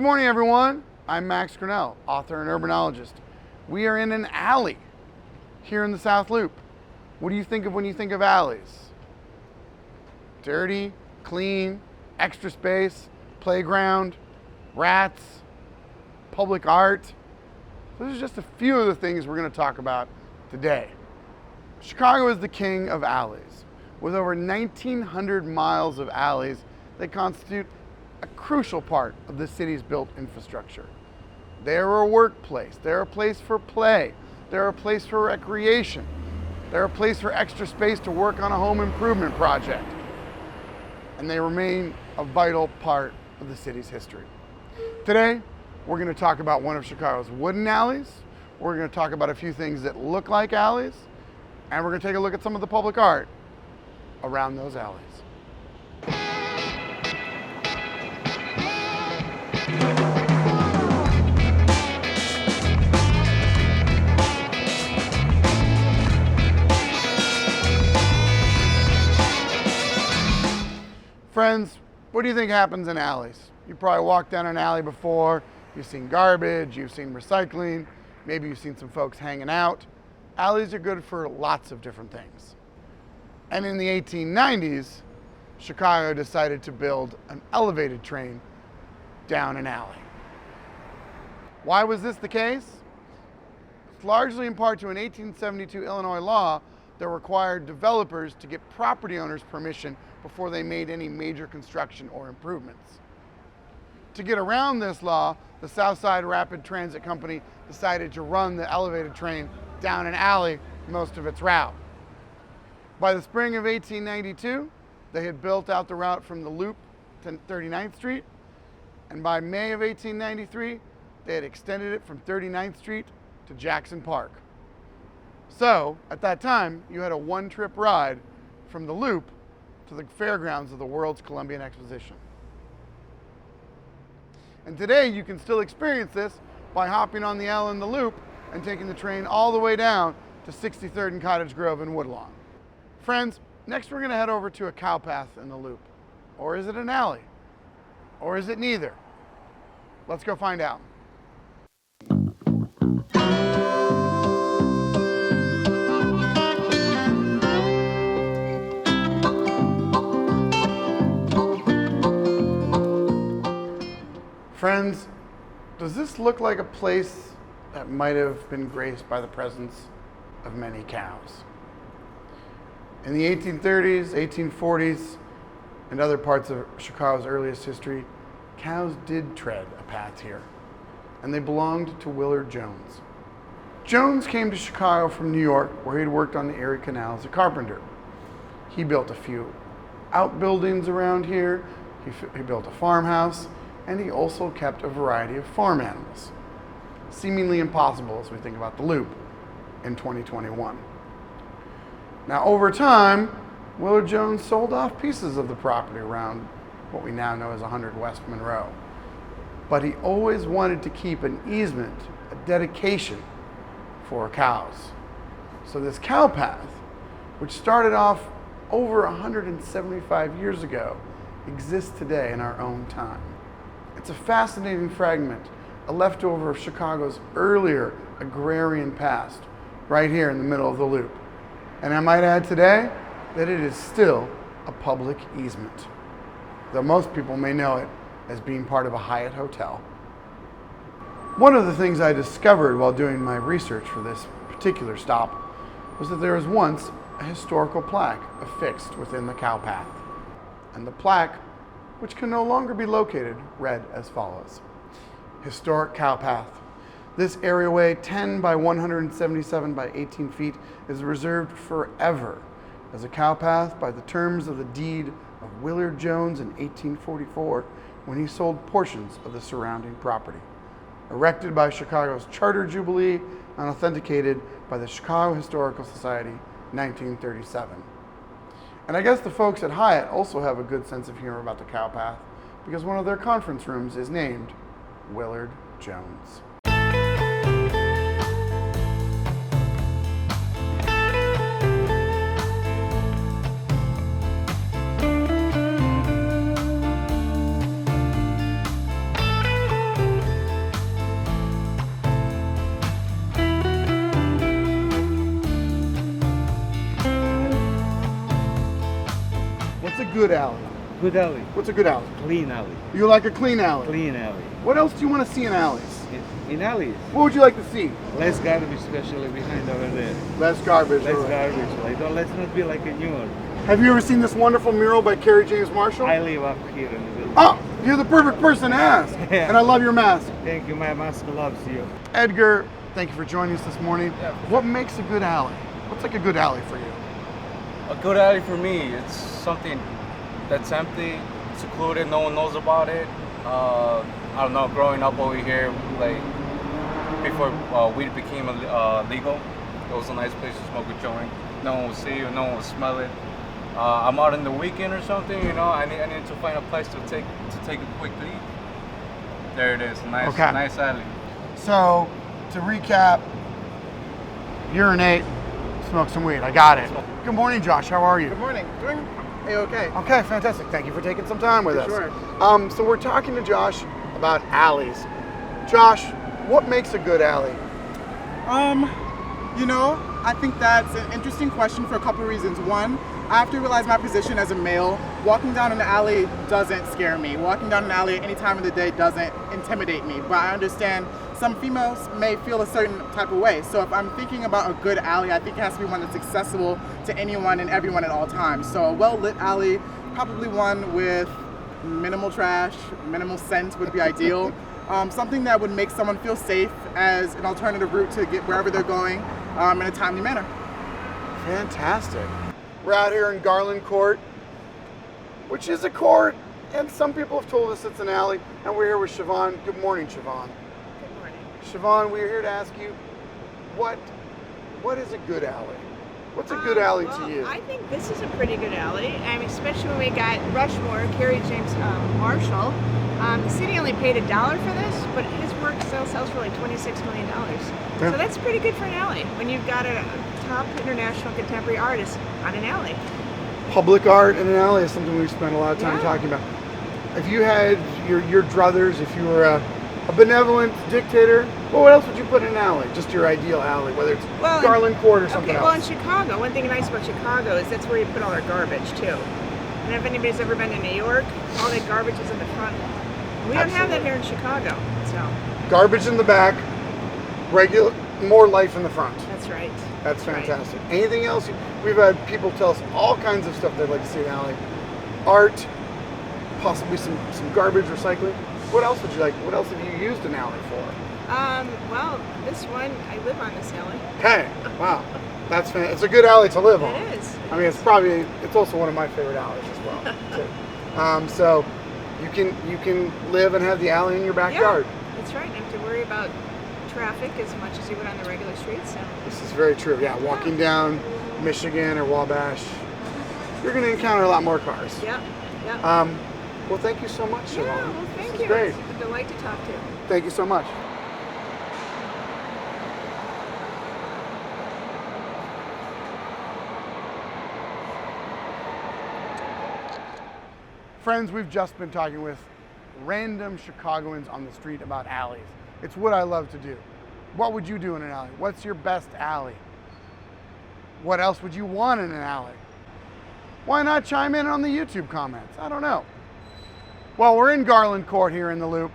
Good morning, everyone. I'm Max Grinnell, author and urbanologist. We are in an alley here in the South Loop. What do you think of when you think of alleys? Dirty, clean, extra space, playground, rats, public art. Those are just a few of the things we're going to talk about today. Chicago is the king of alleys, with over 1,900 miles of alleys that constitute a crucial part of the city's built infrastructure. They're a workplace, they're a place for play, they're a place for recreation, they're a place for extra space to work on a home improvement project, and they remain a vital part of the city's history. Today, we're going to talk about one of Chicago's wooden alleys, we're going to talk about a few things that look like alleys, and we're going to take a look at some of the public art around those alleys. Friends, what do you think happens in alleys? You probably walked down an alley before, you've seen garbage, you've seen recycling, maybe you've seen some folks hanging out. Alleys are good for lots of different things. And in the 1890s, Chicago decided to build an elevated train down an alley. Why was this the case? It's largely in part to an 1872 Illinois law that required developers to get property owners' permission before they made any major construction or improvements. To get around this law, the Southside Rapid Transit Company decided to run the elevated train down an alley most of its route. By the spring of 1892, they had built out the route from the Loop to 39th Street, and by May of 1893, they had extended it from 39th Street to Jackson Park. So, at that time, you had a one-trip ride from the Loop to the fairgrounds of the World's Columbian Exposition. And today, you can still experience this by hopping on the L in the Loop and taking the train all the way down to 63rd and Cottage Grove in Woodlawn. Friends, next we're going to head over to a cow path in the Loop. Or is it an alley? Or is it neither? Let's go find out. Friends, does this look like a place that might have been graced by the presence of many cows? In the 1830s, 1840s, and other parts of Chicago's earliest history, cows did tread a path here, and they belonged to Willard Jones. Jones came to Chicago from New York, where he had worked on the Erie Canal as a carpenter. He built a few outbuildings around here, he built a farmhouse, and he also kept a variety of farm animals. Seemingly impossible as we think about the Loop in 2021. Now, over time, Willard Jones sold off pieces of the property around what we now know as 100 West Monroe. But he always wanted to keep an easement, a dedication for cows. So this cow path, which started off over 175 years ago, exists today in our own time. It's a fascinating fragment, a leftover of Chicago's earlier agrarian past, right here in the middle of the Loop. And I might add today that it is still a public easement, though most people may know it as being part of a Hyatt hotel. One of the things I discovered while doing my research for this particular stop was that there was once a historical plaque affixed within the cow path. And the plaque, which can no longer be located, read as follows: Historic Cow Path. This areaway, 10 by 177 by 18 feet, is reserved forever as a cow path by the terms of the deed of Willard Jones in 1844 when he sold portions of the surrounding property. Erected by Chicago's Charter Jubilee and authenticated by the Chicago Historical Society, 1937. And I guess the folks at Hyatt also have a good sense of humor about the cow path because one of their conference rooms is named Willard Jones. good alley? Good alley. What's a good alley? Clean alley. You like a clean alley? Clean alley. What else do you want to see in alleys? In alleys. What would you like to see? Less garbage, especially behind over there. Less garbage. Less all right. garbage. Like, let's not be like in New York. Have you ever seen this wonderful mural by Kerry James Marshall? I live up here in the building. Oh, you're the perfect person to ask. Yeah. And I love your mask. Thank you. My mask loves you. Edgar, thank you for joining us this morning. Yeah. What makes a good alley? What's like a good alley for you? A good alley for me, it's something that's empty, secluded, no one knows about it. I don't know, growing up over here, like before weed became legal, it was a nice place to smoke a joint. No one would see you, no one would smell it. I'm out on the weekend or something, you know, I need to find a place to take a quick leak. There it is, nice alley. So, to recap, urinate, smoke some weed. I got it. Good morning, Josh. How are you? Good morning. Doing A-okay. Okay, fantastic. Thank you for taking some time with us. Sure. So we're talking to Josh about alleys. Josh, what makes a good alley? You know, I think that's an interesting question for a couple of reasons. One, I have to realize my position as a male. Walking down an alley doesn't scare me. Walking down an alley at any time of the day doesn't intimidate me. But I understand some females may feel a certain type of way. So if I'm thinking about a good alley, I think it has to be one that's accessible to anyone and everyone at all times. So a well-lit alley, probably one with minimal trash, minimal scent would be ideal. Something that would make someone feel safe as an alternative route to get wherever they're going in a timely manner. Fantastic. We're out here in Garland Court, which is a court, and some people have told us it's an alley, and we're here with Siobhan. Good morning, Siobhan. Good morning. Siobhan, we're here to ask you, what is a good alley? What's a good alley Well, to you? I think this is a pretty good alley. I mean, especially when we got Rushmore, Kerry James Marshall. The city only paid $1 for this, but his work still sells for like $26 million. Yeah. So that's pretty good for an alley when you've got a top international contemporary artist on an alley. Public art in an alley is something we've spent a lot of time Yeah. talking about. If you had your druthers, if you were a benevolent dictator, well, what else would you put in an alley? Just your ideal alley, whether it's Well, Garland Court or something Okay, well in else. Chicago, one thing nice about Chicago is that's where you put all our garbage too. And if anybody's ever been to New York, all that garbage is in the front. We don't have that here in Chicago, so Garbage in the back, more life in the front. that's right. That's right. fantastic. Anything else? We've had people tell us all kinds of stuff they'd like to see in an alley. Art, possibly some garbage recycling. What else would you like? What else have you used an alley for? Well, this one, I live on this alley. Okay, wow. That's fantastic. It's a good alley to live on. It is. I mean, it's also one of my favorite alleys as well. Too. So you can live and have the alley in your backyard. Yeah, that's right. You don't have to worry about traffic as much as you would on the regular streets. So. This is very true. Yeah, walking down Michigan or Wabash, you're going to encounter a lot more cars. Yeah, yeah. Well, thank you so much, Siobhan. Yeah, well, thank This you. is great. It's a delight to talk to you. Thank you so much. Friends, we've just been talking with random Chicagoans on the street about alleys. It's what I love to do. What would you do in an alley? What's your best alley? What else would you want in an alley? Why not chime in on the YouTube comments? I don't know. Well, we're in Garland Court here in the Loop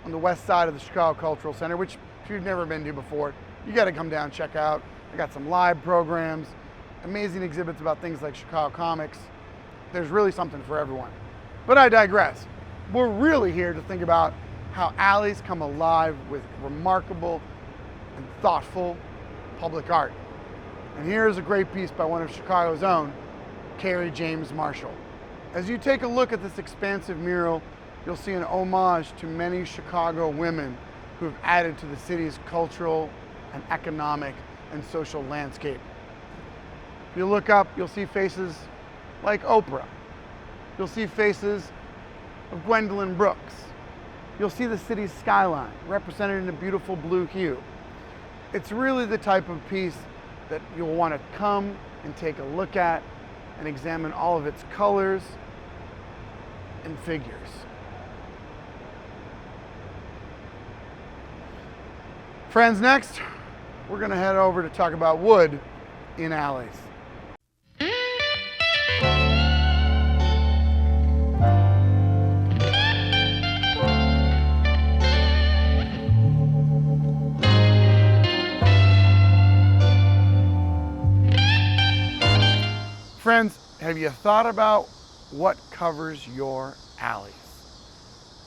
on the west side of the Chicago Cultural Center, which if you've never been to before, you got to come down and check out. I got some live programs, amazing exhibits about things like Chicago comics. There's really something for everyone. But I digress. We're really here to think about how alleys come alive with remarkable and thoughtful public art. And here's a great piece by one of Chicago's own, Kerry James Marshall. As you take a look at this expansive mural, you'll see an homage to many Chicago women who have added to the city's cultural and economic and social landscape. If you look up, you'll see faces like Oprah. You'll see faces of Gwendolyn Brooks. You'll see the city's skyline represented in a beautiful blue hue. It's really the type of piece that you'll want to come and take a look at and examine all of its colors and figures. Friends, next, we're going to head over to talk about wood in alleys. Friends, have you thought about what covers your alleys?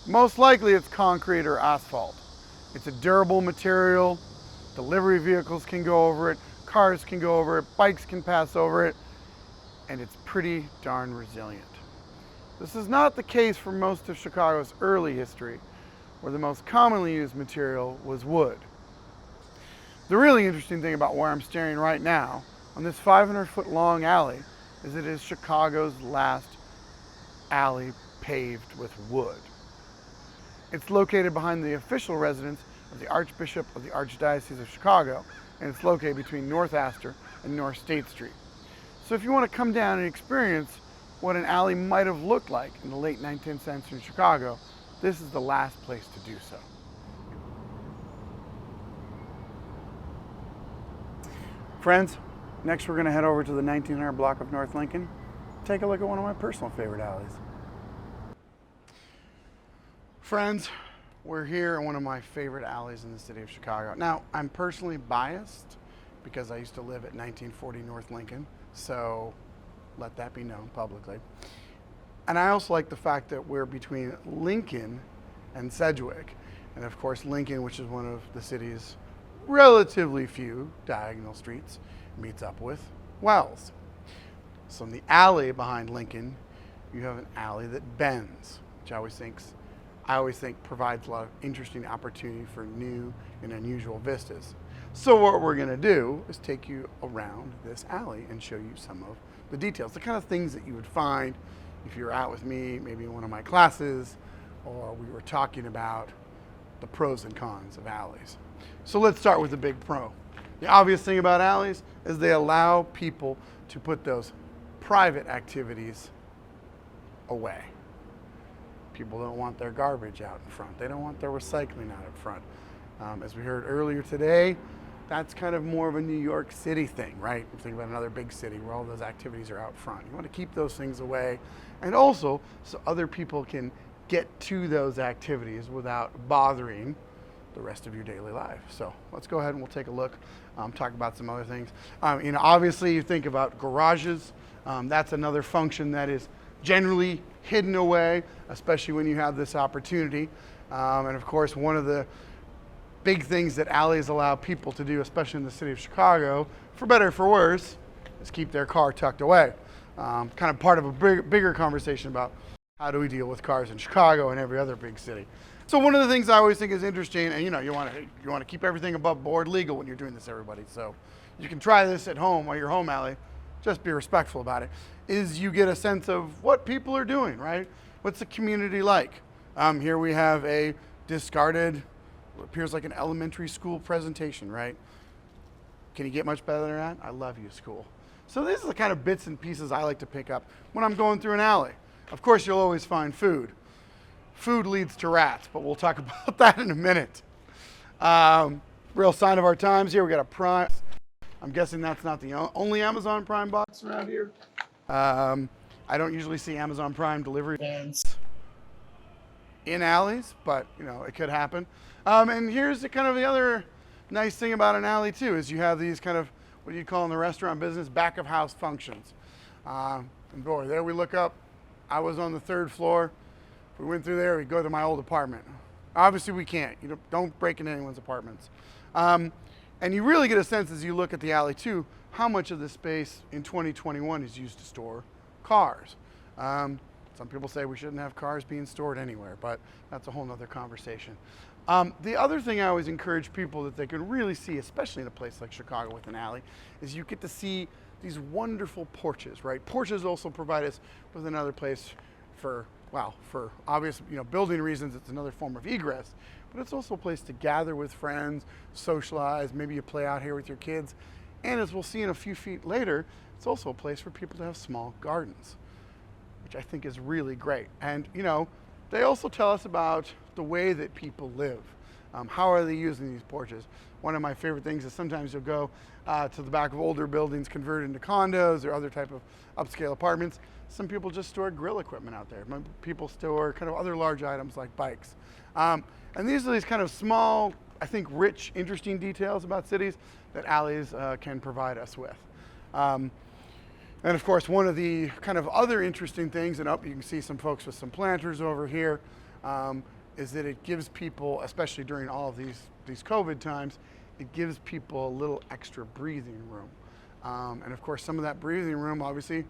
Most likely it's concrete or asphalt. It's a durable material. Delivery vehicles can go over it, cars can go over it, bikes can pass over it, and it's pretty darn resilient. This is not the case for most of Chicago's early history, where the most commonly used material was wood. The really interesting thing about where I'm standing right now, on this 500-foot long alley, is it is Chicago's last alley paved with wood. It's located behind the official residence of the Archbishop of the Archdiocese of Chicago, and it's located between North Astor and North State Street. So if you want to come down and experience what an alley might have looked like in the late 19th century in Chicago, this is the last place to do so. Friends, next we're going to head over to the 1900 block of North Lincoln, take a look at one of my personal favorite alleys. Friends, we're here in one of my favorite alleys in the city of Chicago. Now, I'm personally biased because I used to live at 1940 North Lincoln, so let that be known publicly. And I also like the fact that we're between Lincoln and Sedgwick. And of course, Lincoln, which is one of the city's relatively few diagonal streets, meets up with Wells. So in the alley behind Lincoln, you have an alley that bends, which I always think provides a lot of interesting opportunity for new and unusual vistas. So what we're going to do is take you around this alley and show you some of the details, the kind of things that you would find if you were out with me, maybe in one of my classes, or we were talking about the pros and cons of alleys. So let's start with the big pro. The obvious thing about alleys is they allow people to put those private activities away. People don't want their garbage out in front. They don't want their recycling out in front. As we heard earlier today, that's kind of more of a New York City thing, right? You think about another big city where all those activities are out front. You want to keep those things away, and also so other people can get to those activities without bothering the rest of your daily life. So let's go ahead and we'll take a look, talk about some other things. Obviously you think about garages. That's another function that is generally hidden away, especially when you have this opportunity. And of course, one of the big things that alleys allow people to do, especially in the city of Chicago, for better or for worse, is keep their car tucked away. Kind of part of a bigger conversation about how do we deal with cars in Chicago and every other big city. So one of the things I always think is interesting, and you want to keep everything above board legal when you're doing this, everybody. So you can try this at home or your home alley. Just be respectful about it. Is you get a sense of what people are doing, right? What's the community like? Here we have a discarded, what appears like an elementary school presentation, right? Can you get much better than that? I love you, school. So these are the kind of bits and pieces I like to pick up when I'm going through an alley. Of course, you'll always find food. Food leads to rats, but we'll talk about that in a minute. Real sign of our times here. We got a Prime. I'm guessing that's not the only Amazon Prime box around here. I don't usually see Amazon Prime delivery vans in alleys, but it could happen. And here's the kind of the other nice thing about an alley too, is you have these kind of, what do you call in the restaurant business, back of house functions. And boy, there we look up. I was on the 3rd floor. If we went through there, we'd go to my old apartment. Obviously we can't. Don't break into anyone's apartments. And you really get a sense as you look at the alley too, how much of the space in 2021 is used to store cars. Some people say we shouldn't have cars being stored anywhere, but that's a whole nother conversation. The other thing I always encourage people that they can really see, especially in a place like Chicago with an alley, is you get to see these wonderful porches, right? Porches also provide us with another place for obvious, building reasons. It's another form of egress, but it's also a place to gather with friends, socialize, maybe you play out here with your kids. And as we'll see in a few feet later, it's also a place for people to have small gardens, which I think is really great. And, they also tell us about the way that people live. How are they using these porches? One of my favorite things is sometimes you'll go to the back of older buildings converted into condos or other type of upscale apartments. Some people just store grill equipment out there. People store kind of other large items like bikes. And these are these kind of small, I think, rich, interesting details about cities that alleys can provide us with. And And of course, one of the kind of other interesting things, and you can see some folks with some planters over here, is that it gives people, especially during all of these COVID times, it gives people a little extra breathing room. And of course, some of that breathing room obviously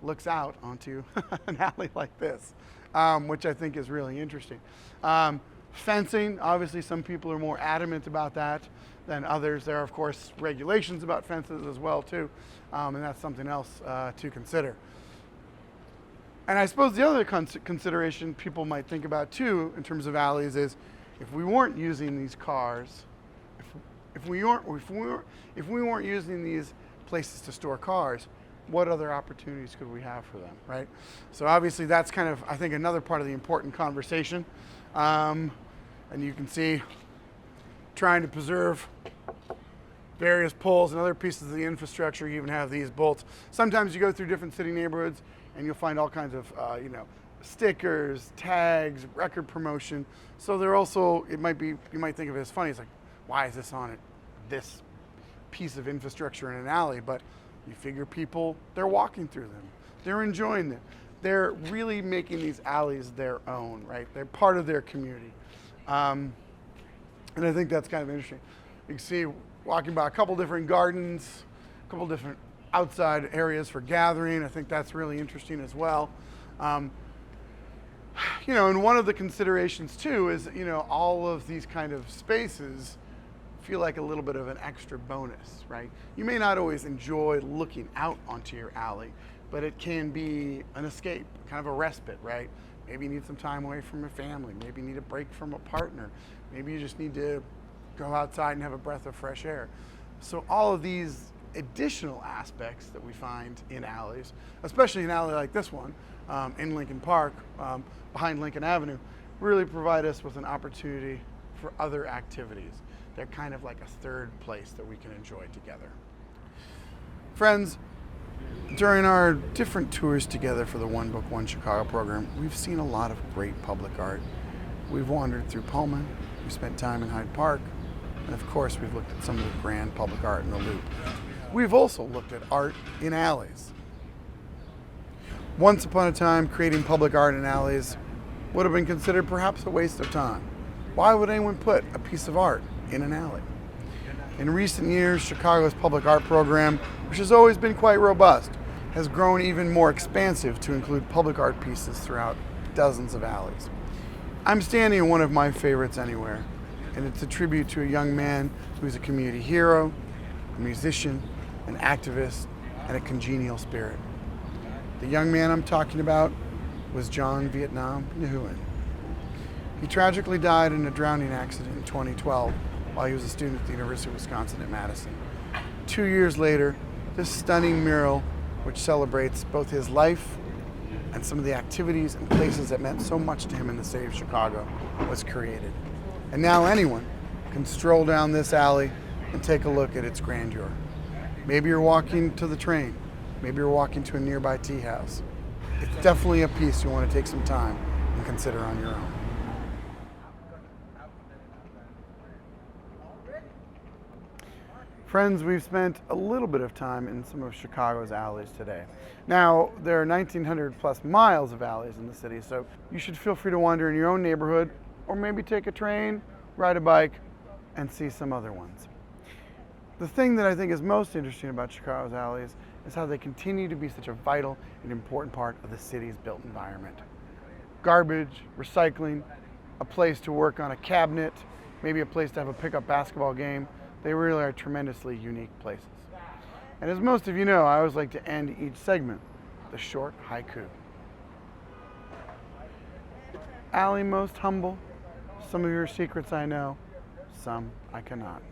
looks out onto an alley like this, which I think is really interesting. Fencing, obviously some people are more adamant about that than others. There are of course regulations about fences as well too, and that's something else to consider. And I suppose the other consideration people might think about too in terms of alleys is if we weren't using these cars, if we weren't using these places to store cars, what other opportunities could we have for them, right? So obviously that's kind of, I think, another part of the important conversation. And you can see trying to preserve various poles and other pieces of the infrastructure. You even have these bolts. Sometimes you go through different city neighborhoods and you'll find all kinds of, stickers, tags, record promotion. So they're also, you might think of it as funny. It's like, why is this on it? This piece of infrastructure in an alley, but you figure people, they're walking through them. They're enjoying them. They're really making these alleys their own, right? They're part of their community. And I think that's kind of interesting. You can see walking by a couple different gardens, a couple different outside areas for gathering. I think that's really interesting as well. And one of the considerations too is, all of these kind of spaces feel like a little bit of an extra bonus, right? You may not always enjoy looking out onto your alley, but it can be an escape, kind of a respite, right? Maybe you need some time away from your family. Maybe you need a break from a partner. Maybe you just need to go outside and have a breath of fresh air. So all of these additional aspects that we find in alleys, especially an alley like this one in Lincoln Park, behind Lincoln Avenue, really provide us with an opportunity for other activities. They're kind of like a third place that we can enjoy together. Friends, during our different tours together for the One Book, One Chicago program, we've seen a lot of great public art. We've wandered through Pullman, we spent time in Hyde Park, and of course we've looked at some of the grand public art in the Loop. We've also looked at art in alleys. Once upon a time, creating public art in alleys would have been considered perhaps a waste of time. Why would anyone put a piece of art in an alley? In recent years, Chicago's public art program, which has always been quite robust, has grown even more expansive to include public art pieces throughout dozens of alleys. I'm standing in one of my favorites anywhere, and it's a tribute to a young man who's a community hero, a musician, an activist, and a congenial spirit. The young man I'm talking about was John Vietnam Nguyen. He tragically died in a drowning accident in 2012 while he was a student at the University of Wisconsin at Madison. 2 years later, this stunning mural, which celebrates both his life and some of the activities and places that meant so much to him in the city of Chicago, was created. And now anyone can stroll down this alley and take a look at its grandeur. Maybe you're walking to the train. Maybe you're walking to a nearby tea house. It's definitely a piece you want to take some time and consider on your own. Friends, we've spent a little bit of time in some of Chicago's alleys today. Now, there are 1,900 plus miles of alleys in the city, so you should feel free to wander in your own neighborhood, or maybe take a train, ride a bike, and see some other ones. The thing that I think is most interesting about Chicago's alleys is how they continue to be such a vital and important part of the city's built environment. Garbage, recycling, a place to work on a cabinet, maybe a place to have a pickup basketball game. They really are tremendously unique places. And as most of you know, I always like to end each segment with a short haiku. Alley most humble, some of your secrets I know, some I cannot.